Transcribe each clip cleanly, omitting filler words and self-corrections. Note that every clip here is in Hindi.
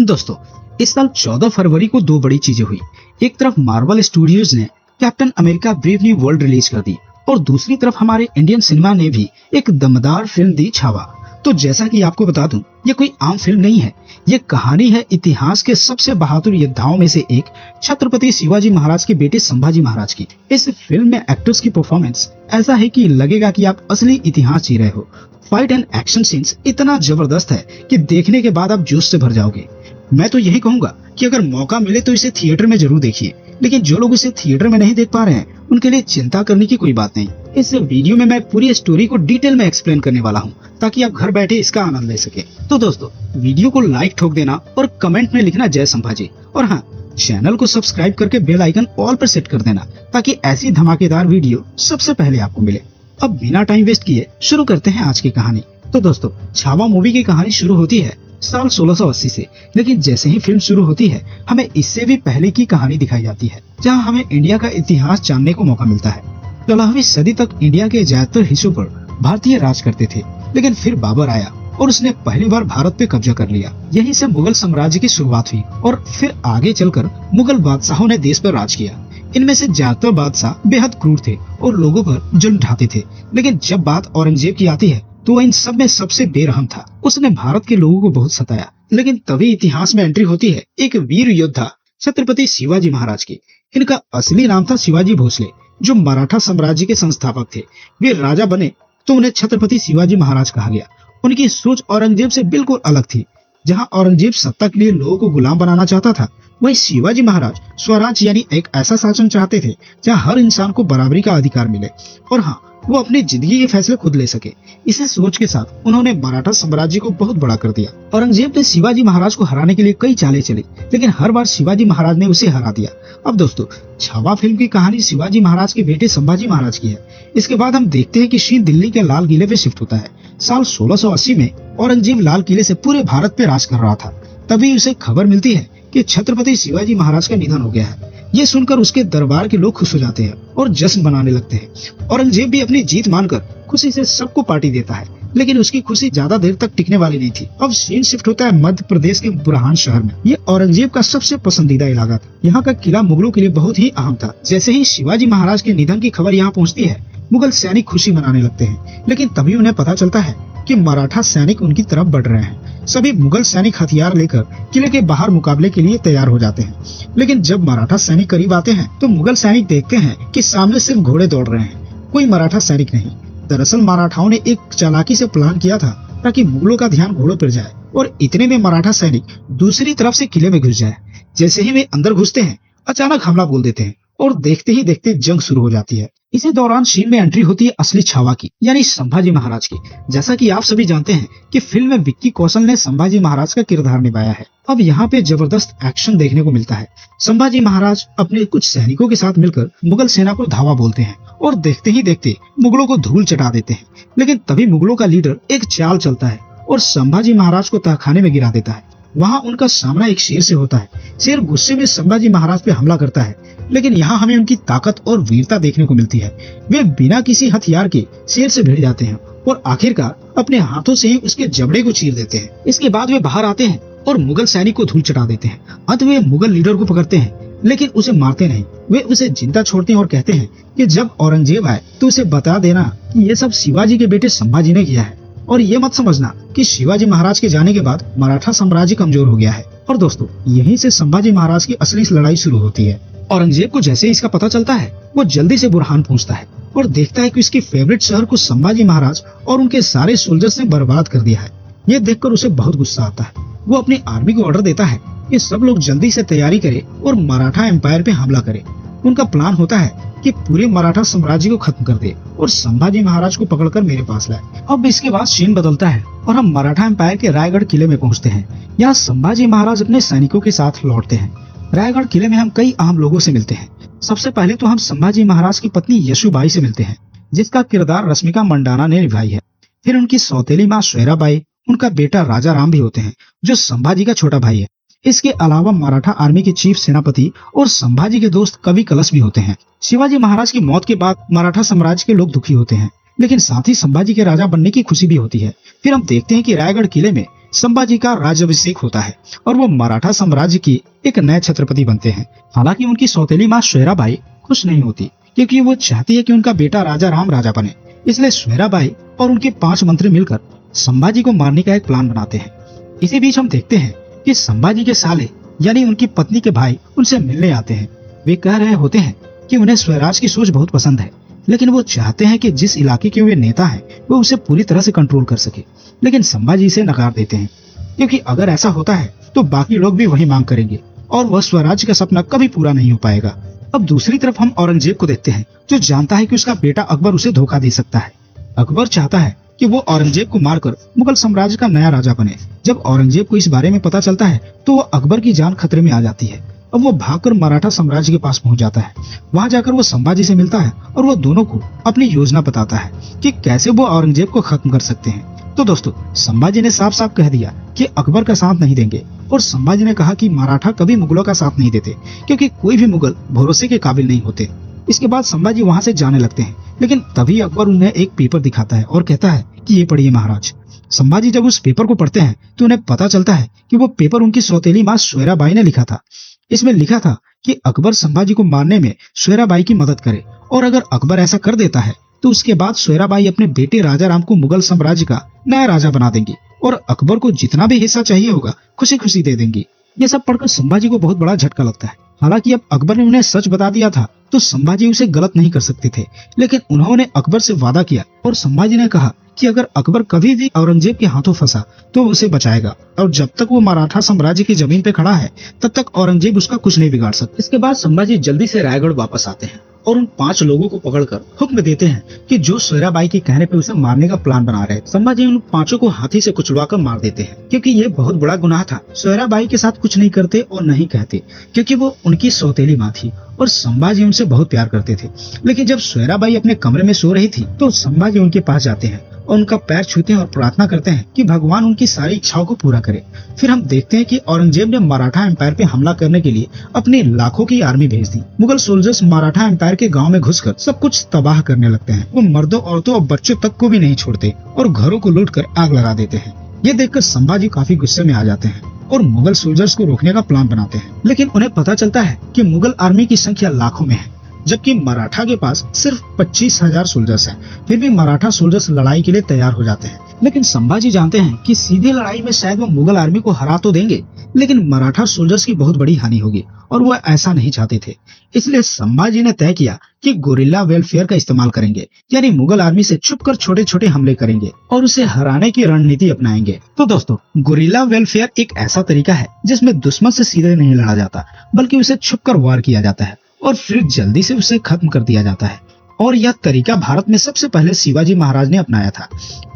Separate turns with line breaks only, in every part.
दोस्तों, इस साल 14 फरवरी को दो बड़ी चीजें हुई। एक तरफ मार्वल स्टूडियोज ने captain America brave new world release कर दी और दूसरी तरफ हमारे इंडियन सिनेमा ने भी एक दमदार फिल्म दी, छावा। तो जैसा कि आपको बता दूं, ये कोई आम फिल्म नहीं है। ये कहानी है इतिहास के सबसे बहादुर योद्धाओं में से एक छत्रपति शिवाजी महाराज के बेटे संभाजी महाराज की। इस फिल्म में एक्टर्स की परफॉर्मेंस ऐसा है कि लगेगा कि आप असली इतिहास जी रहे हो। फाइट एंड एक्शन सीन्स इतना जबरदस्त है कि देखने के बाद आप जोश से भर जाओगे। मैं तो यही कहूंगा कि अगर मौका मिले तो इसे थिएटर में जरूर देखिए, लेकिन जो लोग इसे थिएटर में नहीं देख पा रहे हैं उनके लिए चिंता करने की कोई बात नहीं। इस वीडियो में मैं पूरी स्टोरी को डिटेल में एक्सप्लेन करने वाला हूं, ताकि आप घर बैठे इसका आनंद ले सके। तो दोस्तों, वीडियो को लाइक ठोक देना और कमेंट में लिखना जय संभाजी, और हाँ, चैनल को सब्सक्राइब करके बेल आइकन ऑल पर सेट कर देना, ताकि ऐसी धमाकेदार वीडियो सबसे पहले आपको मिले। अब बिना टाइम वेस्ट किए शुरू करते हैं आज की कहानी। तो दोस्तों, छावा मूवी की कहानी शुरू होती है साल 1680 से, लेकिन जैसे ही फिल्म शुरू होती है हमें इससे भी पहले की कहानी दिखाई जाती है, जहां हमें इंडिया का इतिहास जानने को मौका मिलता है। 16वीं सदी तक इंडिया के ज्यादातर हिस्सों पर भारतीय राज करते थे, लेकिन फिर बाबर आया और उसने पहली बार भारत पे कब्जा कर लिया। यहीं से मुगल साम्राज्य की शुरुआत हुई और फिर आगे चलकर मुगल बादशाहों ने देश पर राज किया। इनमें से ज्यादातर बादशाह बेहद क्रूर थे और लोगों पर जुल्म ढाते थे, लेकिन जब बात औरंगजेब की आती है तो वह इन सब में सबसे बेरहम था। उसने भारत के लोगों को बहुत सताया, लेकिन तभी इतिहास में एंट्री होती है एक वीर योद्धा छत्रपति शिवाजी महाराज की। इनका असली नाम था शिवाजी भोसले, जो मराठा साम्राज्य के संस्थापक थे। वे राजा बने तो उन्हें छत्रपति शिवाजी महाराज कहा गया। उनकी सोच औरंगजेब से बिल्कुल अलग थी। जहां औरंगजेब सत्ता के लिए लोगों को गुलाम बनाना चाहता था, वहीं शिवाजी महाराज स्वराज यानी एक ऐसा शासन चाहते थे जहां हर इंसान को बराबरी का अधिकार मिले और हाँ, वो अपनी जिंदगी के फैसले खुद ले सके। इसी सोच के साथ उन्होंने मराठा साम्राज्य को बहुत बड़ा कर दिया। औरंगजेब ने शिवाजी महाराज को हराने के लिए कई चालें चली, लेकिन हर बार शिवाजी महाराज ने उसे हरा दिया। अब दोस्तों, छावा फिल्म की कहानी शिवाजी महाराज के बेटे संभाजी महाराज की है। इसके बाद हम देखते हैं कि शीन दिल्ली के लाल किले पे शिफ्ट होता है। साल 1680 में औरंगजेब लाल किले से पूरे भारत पे राज कर रहा था। तभी उसे खबर मिलती है कि छत्रपति शिवाजी महाराज का निधन हो गया है। ये सुनकर उसके दरबार के लोग खुश हो जाते हैं और जश्न मनाने लगते हैं। औरंगजेब भी अपनी जीत मानकर खुशी से सबको पार्टी देता है, लेकिन उसकी खुशी ज्यादा देर तक टिकने वाली नहीं थी। अब सीन शिफ्ट होता है मध्य प्रदेश के बुरहान शहर में। ये औरंगजेब का सबसे पसंदीदा इलाका था। यहाँ का किला मुगलों के लिए बहुत ही अहम था। जैसे ही शिवाजी महाराज के निधन की खबर यहाँ पहुँचती है, मुगल सैनिक खुशी मनाने लगते हैं, लेकिन तभी उन्हें पता चलता है कि मराठा सैनिक उनकी तरफ बढ़ रहे हैं। सभी मुगल सैनिक हथियार लेकर किले के बाहर मुकाबले के लिए तैयार हो जाते हैं, लेकिन जब मराठा सैनिक करीब आते हैं तो मुगल सैनिक देखते हैं कि सामने सिर्फ घोड़े दौड़ रहे हैं, कोई मराठा सैनिक नहीं। दरअसल मराठाओं ने एक चालाकी से प्लान किया था ताकि मुगलों का ध्यान घोड़ों पर जाए और इतने में मराठा सैनिक दूसरी तरफ से किले में घुस जाए। जैसे ही वे अंदर घुसते हैं, अचानक हमला बोल देते हैं और देखते ही देखते जंग शुरू हो जाती है। इसी दौरान सीन में एंट्री होती है असली छावा की, यानी संभाजी महाराज की। जैसा कि आप सभी जानते हैं कि फिल्म में विक्की कौशल ने संभाजी महाराज का किरदार निभाया है। अब यहाँ पे जबरदस्त एक्शन देखने को मिलता है। संभाजी महाराज अपने कुछ सैनिकों के साथ मिलकर मुगल सेना को धावा बोलते हैं और देखते ही देखते मुगलों को धूल चटा देते हैं। लेकिन तभी मुगलों का लीडर एक चाल चलता है और संभाजी महाराज को तहखाने में गिरा देता है। वहाँ उनका सामना एक शेर से होता है। शेर गुस्से में संभाजी महाराज पे हमला करता है, लेकिन यहाँ हमें उनकी ताकत और वीरता देखने को मिलती है। वे बिना किसी हथियार के शेर से भिड़ जाते हैं और आखिरकार अपने हाथों से ही उसके जबड़े को चीर देते हैं। इसके बाद वे बाहर आते हैं और मुगल सैनिक को धूल चटा देते हैं। अंत में मुगल लीडर को पकड़ते हैं, लेकिन उसे मारते नहीं। वे उसे जिंदा छोड़ते हैं और कहते हैं कि जब औरंगजेब आए तो उसे बता देना कि ये सब शिवाजी के बेटे संभाजी ने किया है, और ये मत समझना कि शिवाजी महाराज के जाने के बाद मराठा साम्राज्य कमजोर हो गया है। और दोस्तों, यहीं से संभाजी महाराज की असली लड़ाई शुरू होती है। औरंगजेब को जैसे ही इसका पता चलता है, वो जल्दी से बुरहान पहुंचता है और देखता है कि उसकी फेवरेट शहर को संभाजी महाराज और उनके सारे सोल्जर्स ने बर्बाद कर दिया है। ये देखकर उसे बहुत गुस्सा आता है। वो अपनी आर्मी को ऑर्डर देता है कि सब लोग जल्दी से तैयारी करें और मराठा एम्पायर पे हमला करें। उनका प्लान होता है कि पूरे मराठा साम्राज्य को खत्म कर दे और संभाजी महाराज को पकड़कर मेरे पास लाए। अब इसके बाद सीन बदलता है और हम मराठा एम्पायर के रायगढ़ किले में पहुंचते हैं। यहाँ संभाजी महाराज अपने सैनिकों के साथ लौटते हैं। रायगढ़ किले में हम कई अहम लोगों से मिलते हैं। सबसे पहले तो हम संभाजी महाराज की पत्नी यशुबाई से मिलते हैं, जिसका किरदार रश्मिका मंडाना ने निभाई है। फिर उनकी सौतेली माँ श्वेराबाई, उनका बेटा राजा राम भी होते हैं, जो संभाजी का छोटा भाई है। इसके अलावा मराठा आर्मी के चीफ सेनापति और संभाजी के दोस्त कवि कलश भी होते हैं। शिवाजी महाराज की मौत के बाद मराठा साम्राज्य के लोग दुखी होते हैं, लेकिन साथ ही संभाजी के राजा बनने की खुशी भी होती है। फिर हम देखते हैं कि रायगढ़ किले में संभाजी का राज्याभिषेक होता है और वो मराठा साम्राज्य की एक नए छत्रपति बनते हैं। हालांकि उनकी सौतेली माँ सोयराबाई खुश नहीं होती, क्योंकि वो चाहती है कि उनका बेटा राजा राम राजा बने। इसलिए सोयराबाई और उनके 5 मंत्री मिलकर संभाजी को मारने का एक प्लान बनाते हैं। इसी बीच हम देखते हैं कि संभाजी के साले यानी उनकी पत्नी के भाई उनसे मिलने आते हैं। वे कह रहे होते हैं कि उन्हें स्वराज की सोच बहुत पसंद है, लेकिन वो चाहते हैं कि जिस इलाके के वे नेता हैं वो उसे पूरी तरह से कंट्रोल कर सके। लेकिन संभाजी इसे नकार देते हैं, क्योंकि अगर ऐसा होता है तो बाकी लोग भी वही मांग करेंगे और वह स्वराज का सपना कभी पूरा नहीं हो पाएगा। अब दूसरी तरफ हम औरंगजेब को देखते हैं, जो जानता है कि उसका बेटा अकबर उसे धोखा दे सकता है। अकबर चाहता है कि वो औरंगजेब को मारकर मुगल साम्राज्य का नया राजा बने। जब औरंगजेब को इस बारे में पता चलता है तो वो अकबर की जान खतरे में आ जाती है। अब वो भागकर मराठा साम्राज्य के पास पहुंच जाता है। वहां जाकर वो संभाजी से मिलता है और वो दोनों को अपनी योजना बताता है कि कैसे वो औरंगजेब को खत्म कर सकते हैं। तो दोस्तों, संभाजी ने साफ साफ कह दिया कि अकबर का साथ नहीं देंगे, और संभाजी ने कहा कि मराठा कभी मुगलों का साथ नहीं देते, क्योंकि कोई भी मुगल भरोसे के काबिल नहीं होते। इसके बाद संभाजी वहां से जाने लगते हैं, लेकिन तभी अकबर उन्हें एक पेपर दिखाता है और कहता है कि ये पढ़िए महाराज। संभाजी जब उस पेपर को पढ़ते हैं तो उन्हें पता चलता है कि वो पेपर उनकी सौतेली माँ सोयराबाई ने लिखा था। इसमें लिखा था कि अकबर संभाजी को मारने में सोयराबाई की मदद करे, और अगर अकबर ऐसा कर देता है तो उसके बाद सोयराबाई अपने बेटे राजा राम को मुगल साम्राज्य का नया राजा बना देंगी और अकबर को जितना भी हिस्सा चाहिए होगा खुशी खुशी दे देंगी। ये सब पढ़कर संभाजी को बहुत बड़ा झटका लगता है। हालांकि अब अकबर ने उन्हें सच बता दिया था तो संभाजी उसे गलत नहीं कर सकते थे, लेकिन उन्होंने अकबर से वादा किया और संभाजी ने कहा कि अगर अकबर कभी भी औरंगजेब के हाथों फंसा तो उसे बचाएगा, और जब तक वो मराठा साम्राज्य की जमीन पे खड़ा है तब तक औरंगजेब उसका कुछ नहीं बिगाड़ सकता। इसके बाद संभाजी जल्दी से रायगढ़ वापस आते हैं और उन 5 लोगों को पकड़कर हुक्म देते हैं कि जो सोयराबाई के कहने पे उसे मारने का प्लान बना रहे। संभाजी उन 5 को हाथी से कुचलवाकर मार देते हैं, क्योंकि ये बहुत बड़ा गुनाह था। सोयराबाई के साथ कुछ नहीं करते और नहीं कहते, क्योंकि वो उनकी सौतेली माँ थी और संभाजी उनसे बहुत प्यार करते थे। लेकिन जब सोयराबाई अपने कमरे में सो रही थी तो संभाजी उनके पास जाते हैं और उनका पैर छूते हैं और प्रार्थना करते हैं कि भगवान उनकी सारी इच्छाओं को पूरा करे। फिर हम देखते हैं कि औरंगजेब ने मराठा एम्पायर पे हमला करने के लिए अपनी लाखों की आर्मी भेज दी। मुगल सोल्जर्स मराठा एम्पायर के गांव में घुसकर सब कुछ तबाह करने लगते हैं। वो मर्दों, औरतों और बच्चों तक को भी नहीं छोड़ते और घरों को लूटकर आग लगा देते हैं। ये देखकर संभाजी काफी गुस्से में आ जाते हैं और मुगल सोल्जर्स को रोकने का प्लान बनाते हैं। लेकिन उन्हें पता चलता है कि मुगल आर्मी की संख्या लाखों में है, जबकि मराठा के पास सिर्फ 25,000 सोल्जर्स हैं। फिर भी मराठा सोल्जर्स लड़ाई के लिए तैयार हो जाते हैं। लेकिन संभाजी जानते हैं कि सीधी लड़ाई में शायद वो मुगल आर्मी को हरा तो देंगे, लेकिन मराठा सोल्जर्स की बहुत बड़ी हानि होगी और वो ऐसा नहीं चाहते थे। इसलिए संभाजी ने तय किया कि गोरिल्ला वेलफेयर का इस्तेमाल करेंगे, यानी मुगल आर्मी से छुपकर छोटे छोटे हमले करेंगे और उसे हराने की रणनीति अपनाएंगे। तो दोस्तों, गोरिल्ला वेलफेयर एक ऐसा तरीका है जिसमें दुश्मन से सीधे नहीं लड़ा जाता, बल्कि उसे छुपकर वार किया जाता है और फिर जल्दी से उसे खत्म कर दिया जाता है। और यह तरीका भारत में सबसे पहले शिवाजी महाराज ने अपनाया था।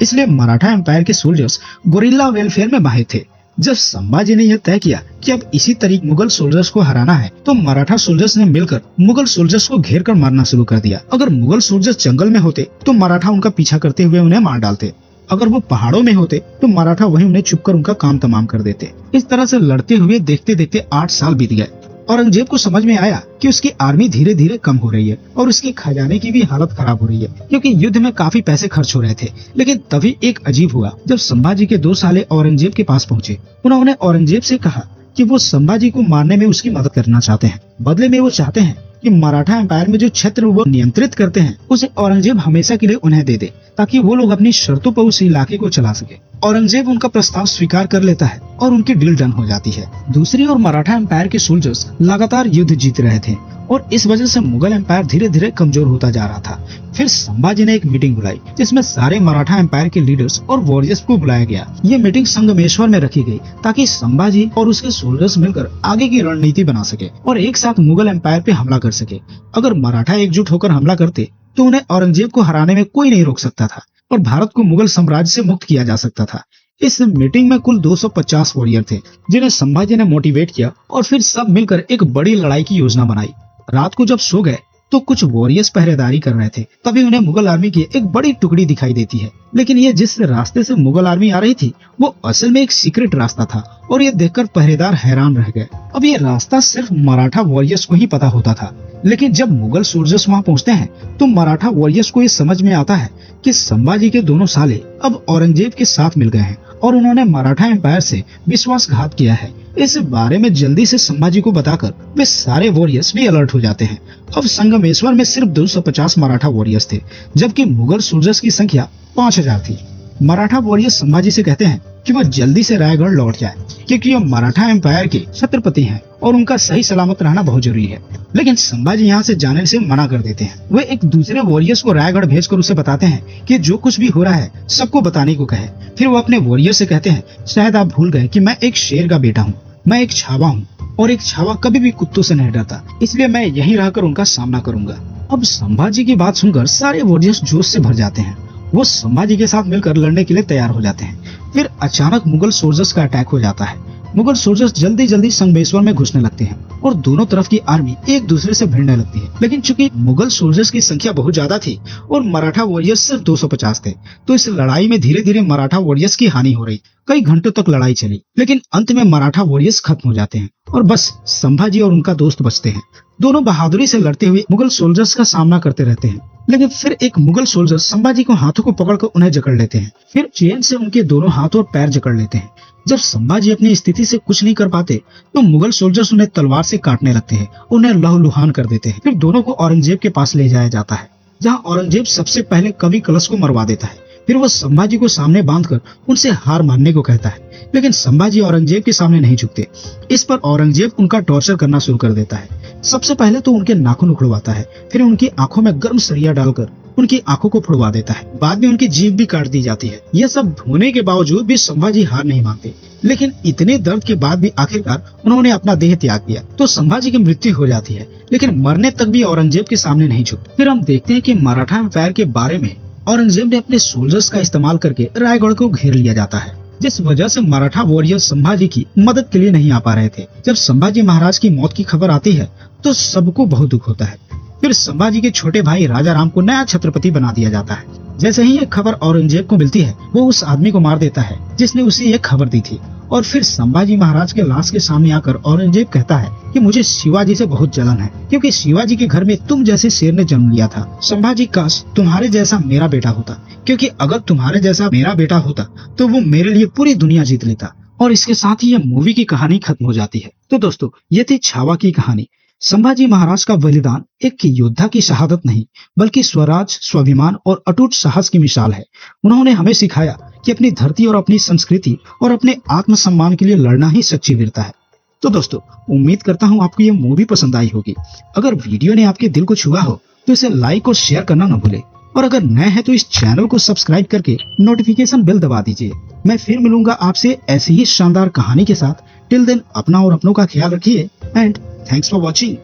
इसलिए मराठा एम्पायर के सोल्जर्स गोरिल्ला वेलफेयर में माहिर थे। जब संभाजी ने यह तय किया कि अब इसी तरीके मुगल सोल्जर्स को हराना है, तो मराठा सोल्जर्स ने मिलकर मुगल सोल्जर्स को घेर कर मारना शुरू कर दिया। अगर मुगल सोल्जर्स जंगल में होते तो मराठा उनका पीछा करते हुए उन्हें मार डालते। अगर वो पहाड़ों में होते तो मराठा वहीं उन्हें छुपकर उनका काम तमाम कर देते। इस तरह से लड़ते हुए देखते देखते 8 साल बीत गए। औरंगजेब को समझ में आया कि उसकी आर्मी धीरे धीरे कम हो रही है और उसके खजाने की भी हालत खराब हो रही है, क्योंकि युद्ध में काफी पैसे खर्च हो रहे थे। लेकिन तभी एक अजीब हुआ जब संभाजी के 2 साले औरंगजेब के पास पहुंचे। उन्होंने औरंगजेब से कहा कि वो संभाजी को मारने में उसकी मदद करना चाहते हैं। बदले में वो चाहते हैं कि मराठा एम्पायर में जो क्षेत्र वो नियंत्रित करते हैं उसे औरंगजेब हमेशा के लिए उन्हें दे दे, ताकि वो लोग अपनी शर्तों पर उस इलाके को चला सके। औरंगजेब उनका प्रस्ताव स्वीकार कर लेता है और उनकी डील डन हो जाती है। दूसरी ओर मराठा एम्पायर के सोल्जर्स लगातार युद्ध जीत रहे थे और इस वजह से मुगल एम्पायर धीरे धीरे कमजोर होता जा रहा था। फिर संभाजी ने एक मीटिंग बुलाई जिसमें सारे मराठा एम्पायर के लीडर्स और वॉरियर्स को बुलाया गया। ये मीटिंग संगमेश्वर में रखी गई ताकि संभाजी और उसके सोल्जर्स मिलकर आगे की रणनीति बना सके और एक साथ मुगल एम्पायर पे हमला कर सके। अगर मराठा एकजुट होकर हमला करते तो उन्हें औरंगजेब को हराने में कोई नहीं रोक सकता था और भारत को मुगल साम्राज्य से मुक्त किया जा सकता था। इस मीटिंग में कुल 250 वॉरियर थे जिन्हें संभाजी ने मोटिवेट किया और फिर सब मिलकर एक बड़ी लड़ाई की योजना बनाई। रात को जब सो गए तो कुछ वॉरियर्स पहरेदारी कर रहे थे। तभी उन्हें मुगल आर्मी की एक बड़ी टुकड़ी दिखाई देती है, लेकिन ये जिस रास्ते से मुगल आर्मी आ रही थी वो असल में एक सीक्रेट रास्ता था और ये देखकर पहरेदार हैरान रह गए। अब ये रास्ता सिर्फ मराठा वॉरियर्स को ही पता होता था, लेकिन जब मुगल सोल्जर्स वहाँ पहुँचते हैं तो मराठा वॉरियर्स को ये समझ में आता है कि संभाजी के दोनों साले अब औरंगजेब के साथ मिल गए हैं और उन्होंने मराठा एम्पायर से विश्वासघात किया है। इस बारे में जल्दी से संभाजी को बताकर वे सारे वॉरियर्स भी अलर्ट हो जाते हैं। अब संगमेश्वर में सिर्फ 250 मराठा वॉरियर्स थे, जबकि मुगल सोल्जर्स की संख्या 5000 थी। मराठा वॉरियर्स संभाजी से कहते हैं कि वो जल्दी से रायगढ़ लौट जाए, क्योंकि वो मराठा एम्पायर के छत्रपति हैं और उनका सही सलामत रहना बहुत जरूरी है। लेकिन संभाजी यहाँ से जाने से मना कर देते हैं। वे एक दूसरे वॉरियर्स को रायगढ़ भेजकर उसे बताते हैं कि जो कुछ भी हो रहा है सबको बताने को कहे। फिर वो अपने वॉरियर से कहते हैं, शायद आप भूल गए कि मैं एक शेर का बेटा हूँ, मैं एक छावा हूँ और एक छावा कभी भी कुत्तों से नहीं डरता, इसलिए मैं यहीं रहकर उनका सामना करूंगा। अब संभाजी की बात सुनकर सारे वॉरियर्स जोश से भर जाते हैं। वो संभाजी के साथ मिलकर लड़ने के लिए तैयार हो जाते हैं। फिर अचानक मुगल सोल्जर्स का अटैक हो जाता है। मुगल सोल्जर्स जल्दी जल्दी संगमेश्वर में घुसने लगते हैं और दोनों तरफ की आर्मी एक दूसरे से भिड़ने लगती है। लेकिन चूंकि मुगल सोल्जर्स की संख्या बहुत ज्यादा थी और मराठा वॉरियर्स सिर्फ 250 थे, तो इस लड़ाई में धीरे धीरे मराठा वॉरियर्स की हानि हो रही। कई घंटों तक लड़ाई चली, लेकिन अंत में मराठा वॉरियर्स खत्म हो जाते हैं और बस संभाजी और उनका दोस्त बचते हैं। दोनों बहादुरी से लड़ते हुए मुगल सोल्जर्स का सामना करते रहते हैं। लेकिन फिर एक मुगल सोल्जर संभाजी को हाथों को पकड़कर उन्हें जकड़ लेते हैं। फिर चेन से उनके दोनों हाथ और पैर जकड़ लेते हैं। जब संभाजी अपनी स्थिति से कुछ नहीं कर पाते तो मुगल सोल्जर्स उन्हें तलवार से काटने लगते हैं, उन्हें लहूलुहान कर देते हैं। फिर दोनों को औरंगजेब के पास ले जाया जाता है, जहां औरंगजेब सबसे पहले कवि कलश को मरवा देता है। फिर वो संभाजी को सामने बांधकर उनसे हार मानने को कहता है, लेकिन संभाजी औरंगजेब के सामने नहीं झुकते। इस पर औरंगजेब उनका टॉर्चर करना शुरू कर देता है। सबसे पहले तो उनके नाखून उखड़वाता है, फिर उनकी आंखों में गर्म सरिया डालकर उनकी आंखों को फुड़वा देता है। बाद में उनकी जीभ भी काट दी जाती है। यह सब होने के बावजूद भी संभाजी हार नहीं मानते, लेकिन इतने दर्द के बाद भी आखिरकार उन्होंने अपना देह त्याग दिया। तो संभाजी की मृत्यु हो जाती है, लेकिन मरने तक भी औरंगजेब के सामने नहीं झुकते। फिर हम देखते हैं कि मराठा एम्पायर के बारे में औरंगजेब ने अपने सोल्जर्स का इस्तेमाल करके रायगढ़ को घेर लिया जाता है, जिस वजह से मराठा वॉरियर्स संभाजी की मदद के लिए नहीं आ पा रहे थे। जब संभाजी महाराज की मौत की खबर आती है तो सबको बहुत दुख होता है। फिर संभाजी के छोटे भाई राजा राम को नया छत्रपति बना दिया जाता है। जैसे ही ये खबर औरंगजेब को मिलती है, वो उस आदमी को मार देता है जिसने उसे ये खबर दी थी। और फिर संभाजी महाराज के लाश के सामने आकर औरंगजेब कहता है कि मुझे शिवाजी से बहुत जलन है, क्योंकि शिवाजी के घर में तुम जैसे शेर ने जन्म लिया था। संभाजी, काश तुम्हारे जैसा मेरा बेटा होता, क्योंकि अगर तुम्हारे जैसा मेरा बेटा होता तो वो मेरे लिए पूरी दुनिया जीत लेता। और इसके साथ ही यह मूवी की कहानी खत्म हो जाती है। तो दोस्तों, ये थी छावा की कहानी। संभाजी महाराज का बलिदान एक योद्धा की शहादत नहीं, बल्कि स्वराज, स्वाभिमान और अटूट साहस की मिसाल है। उन्होंने हमें सिखाया कि अपनी धरती और अपनी संस्कृति और अपने आत्मसम्मान के लिए लड़ना ही सच्ची वीरता है। तो दोस्तों, उम्मीद करता हूँ आपको ये मूवी पसंद आई होगी। अगर वीडियो ने आपके दिल को छुआ हो तो इसे लाइक और शेयर करना न भूले, और अगर नए हैं तो इस चैनल को सब्सक्राइब करके नोटिफिकेशन बेल दबा दीजिए। मैं फिर मिलूंगा आपसे ऐसी ही शानदार कहानी के साथ। टिल देन, अपना और अपनों का ख्याल रखिए एंड थैंक्स फॉर वॉचिंग।